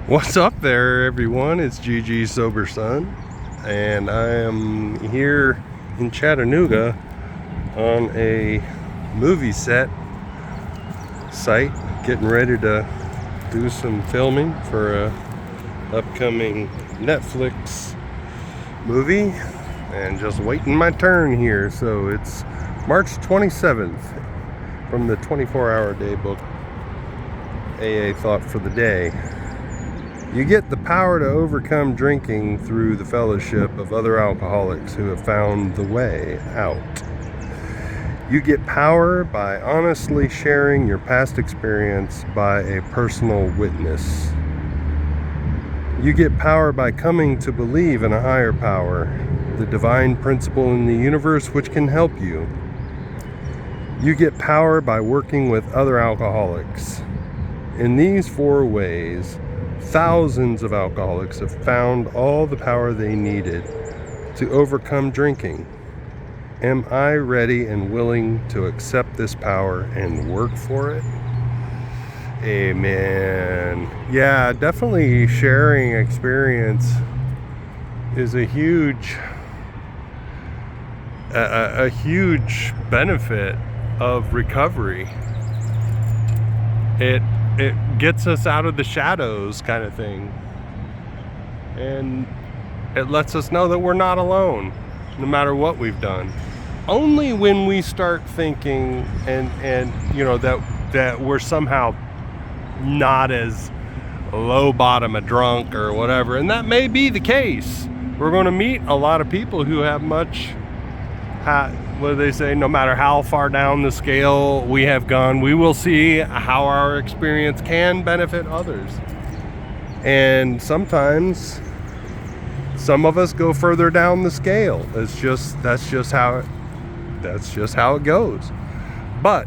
What's up there, everyone? It's GG Sober Son, and I am here in Chattanooga on a movie set site, getting ready to do some filming for a upcoming Netflix movie, and just waiting my turn here. So it's March 27th from the 24-hour day book, AA Thought for the Day. You get the power to overcome drinking through the fellowship of other alcoholics who have found the way out. You get power by honestly sharing your past experience by a personal witness. You get power by coming to believe in a higher power, the divine principle in the universe which can help you. You get power by working with other alcoholics. In these 4 ways, thousands of alcoholics have found all the power they needed to overcome drinking. Am I ready and willing to accept this power and work for it? Amen. Yeah, definitely sharing experience is a huge benefit of recovery. It gets us out of the shadows, kind of thing, and it lets us know that we're not alone, no matter what we've done. Only when we start thinking and you know that we're somehow not as low bottom a drunk or whatever, and that may be the case. We're going to meet a lot of people who have what do they say? No matter how far down the scale we have gone, we will see how our experience can benefit others. And sometimes some of us go further down the scale. That's just how it goes. But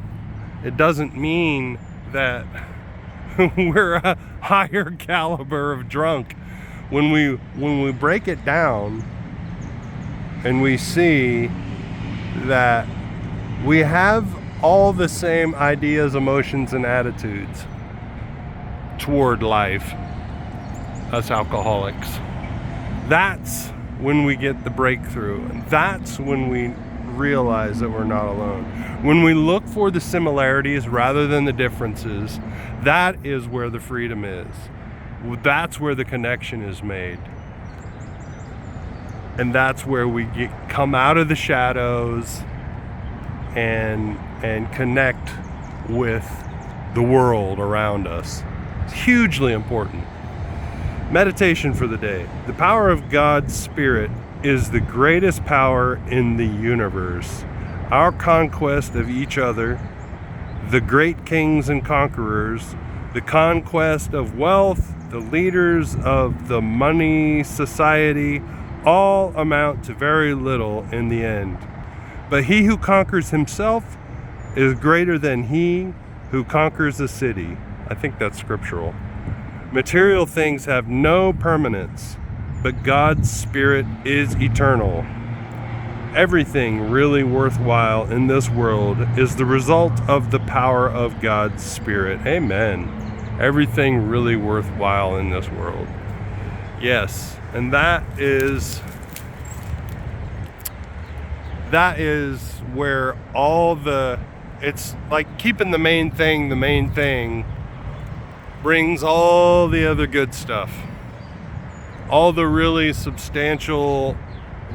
it doesn't mean that we're a higher caliber of drunk. When we break it down and we see that we have all the same ideas, emotions, and attitudes toward life, us alcoholics, that's when we get the breakthrough. That's when we realize that we're not alone. When we look for the similarities rather than the differences, that is where the freedom is. That's where the connection is made. And that's where we come out of the shadows and connect with the world around us. It's hugely important. Meditation for the day. The power of God's Spirit is the greatest power in the universe. Our conquest of each other, the great kings and conquerors, the conquest of wealth, the leaders of the money society, all amount to very little in the end. But he who conquers himself is greater than he who conquers a city. I think that's scriptural. Material things have no permanence, but God's Spirit is eternal. Everything really worthwhile in this world is the result of the power of God's Spirit. Amen. Everything really worthwhile in this world. Yes, and that is where it's like keeping the main thing brings all the other good stuff. All the really substantial,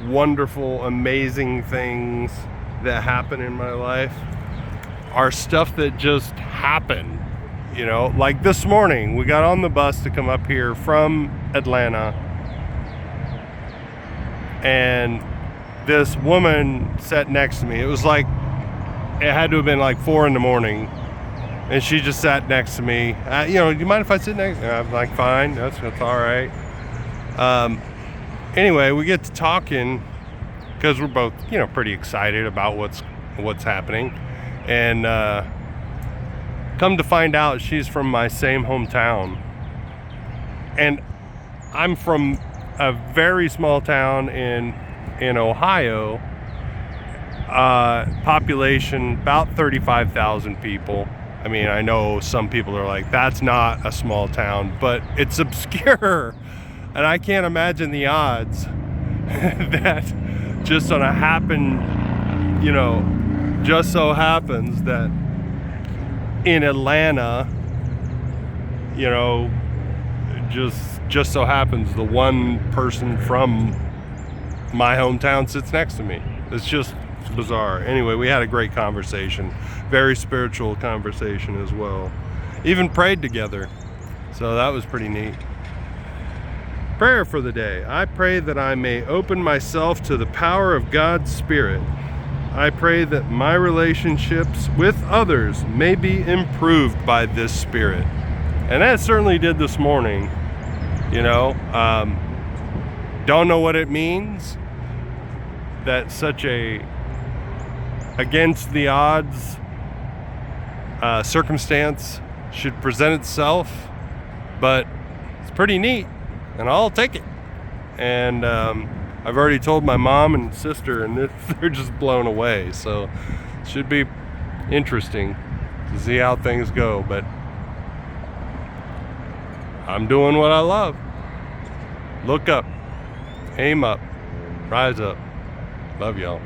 wonderful, amazing things that happen in my life are stuff that just happen. You know, like this morning, we got on the bus to come up here from Atlanta, and this woman sat next to me. It was like, it had to have been like 4 a.m, and she just sat next to me. Do you mind if I sit next? I'm like, fine, that's all right. Anyway, we get to talking because we're both, pretty excited about what's happening, and come to find out, she's from my same hometown, and I'm from a very small town in Ohio, population about 35,000 people, I mean, I know some people are like, that's not a small town, but it's obscure. And I can't imagine the odds that just on a just so happens that in Atlanta, just so happens the one person from my hometown sits next to me. It's just bizarre. Anyway, we had a great conversation, very spiritual conversation as well. Even prayed together, so that was pretty neat. Prayer for the day. I pray that I may open myself to the power of God's Spirit. I pray that my relationships with others may be improved by this Spirit. And that certainly did this morning. Don't know what it means that such a against the odds circumstance should present itself, but it's pretty neat, and I'll take it. And I've already told my mom and sister, and they're just blown away. So it should be interesting to see how things go. But I'm doing what I love. Look up, aim up, rise up. Love y'all.